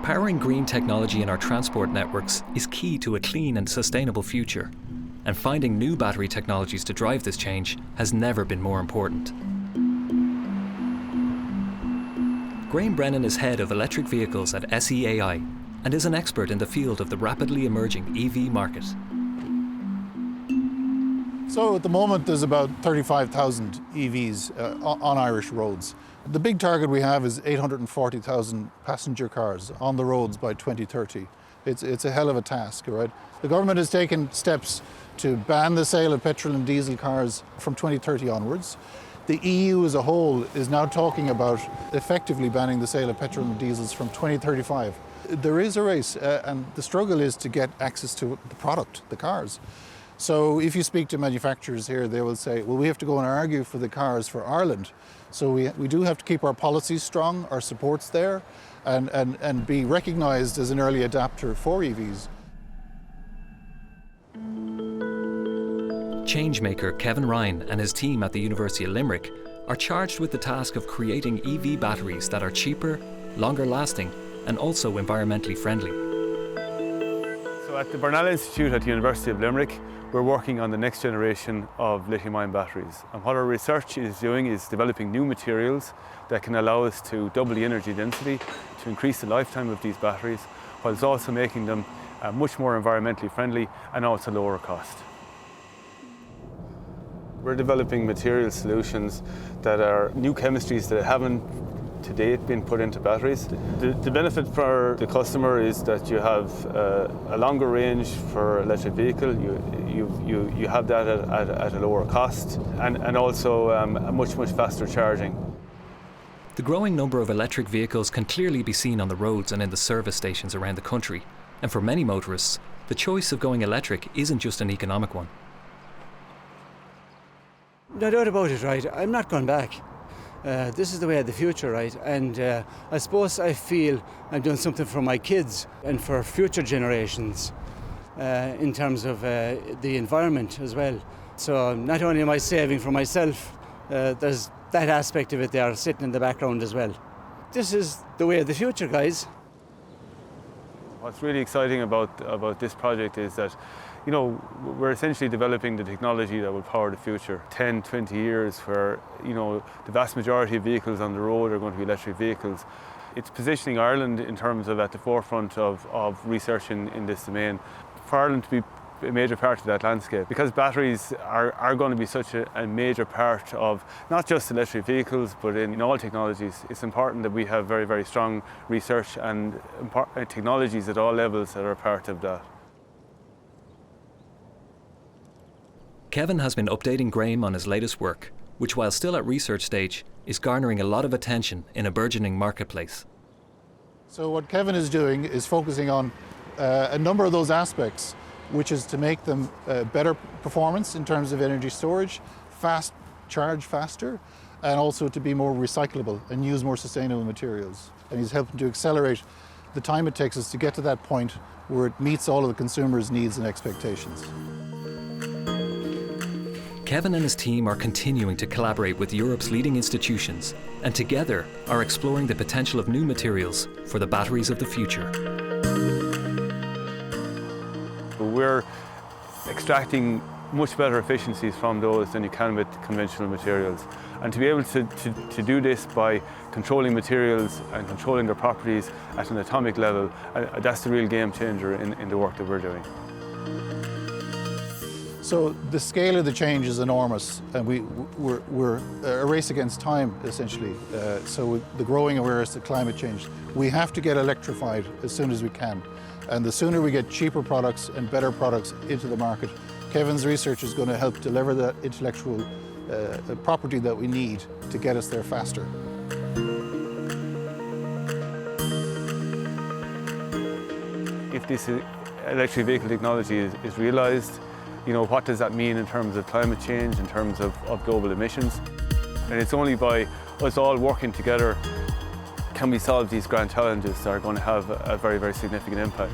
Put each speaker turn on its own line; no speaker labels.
Powering green technology in our transport networks is key to a clean and sustainable future, and finding new battery technologies to drive this change has never been more important. Graham Brennan is head of electric vehicles at SEAI and is an expert in the field of the rapidly emerging EV market.
So at the moment there's about 35,000 EVs on Irish roads. The big target we have is 840,000 passenger cars on the roads by 2030. It's a hell of a task, right? The government has taken steps to ban the sale of petrol and diesel cars from 2030 onwards. The EU as a whole is now talking about effectively banning the sale of petrol and diesels from 2035. There is a race, and the struggle is to get access to the product, the cars. So if you speak to manufacturers here, they will say, well, we have to go and argue for the cars for Ireland. So we do have to keep our policies strong, our supports there, and be recognised as an early adapter for EVs.
Changemaker Kevin Ryan and his team at the University of Limerick are charged with the task of creating EV batteries that are cheaper, longer lasting, and also environmentally friendly.
So at the Burnell Institute at the University of Limerick, we're working on the next generation of lithium-ion batteries. And what our research is doing is developing new materials that can allow us to double the energy density, to increase the lifetime of these batteries, whilst also making them much more environmentally friendly and also lower cost. We're developing material solutions that are new chemistries that haven't to date been put into batteries. The benefit for the customer is that you have a longer range for electric vehicle. You have that at a lower cost, and also a much faster charging.
The growing number of electric vehicles can clearly be seen on the roads and in the service stations around the country. And for many motorists, the choice of going electric isn't just an economic one.
No doubt about it, right? I'm not going back. This is the way of the future, right? And I suppose I feel I'm doing something for my kids and for future generations in terms of the environment as well. So not only am I saving for myself, there's that aspect of it there sitting in the background as well. This is the way of the future, guys.
What's really exciting about this project is that, you know, we're essentially developing the technology that will power the future. 10, 20 years where, you know, the vast majority of vehicles on the road are going to be electric vehicles. It's positioning Ireland in terms of at the forefront of research in this domain. For Ireland to be a major part of that landscape, because batteries are going to be such a major part of not just electric vehicles but in all technologies. It's important that we have very, very strong research and technologies at all levels that are part of that.
Kevin has been updating Graham on his latest work, which while still at research stage, is garnering a lot of attention in a burgeoning marketplace.
So what Kevin is doing is focusing on a number of those aspects, which is to make them better performance in terms of energy storage, charge faster, and also to be more recyclable and use more sustainable materials. And he's helping to accelerate the time it takes us to get to that point where it meets all of the consumers' needs and expectations.
Kevin and his team are continuing to collaborate with Europe's leading institutions, and together are exploring the potential of new materials for the batteries of the future.
We're extracting much better efficiencies from those than you can with conventional materials. And to be able to do this by controlling materials and controlling their properties at an atomic level, that's the real game changer in the work that we're doing.
So the scale of the change is enormous, and we're a race against time, essentially. So with the growing awareness of climate change, we have to get electrified as soon as we can. And the sooner we get cheaper products and better products into the market, Kevin's research is going to help deliver that intellectual property that we need to get us there faster.
If this electric vehicle technology is realised, you know, what does that mean in terms of climate change, in terms of global emissions? And it's only by us all working together can we solve these grand challenges that are going to have a very, very significant impact.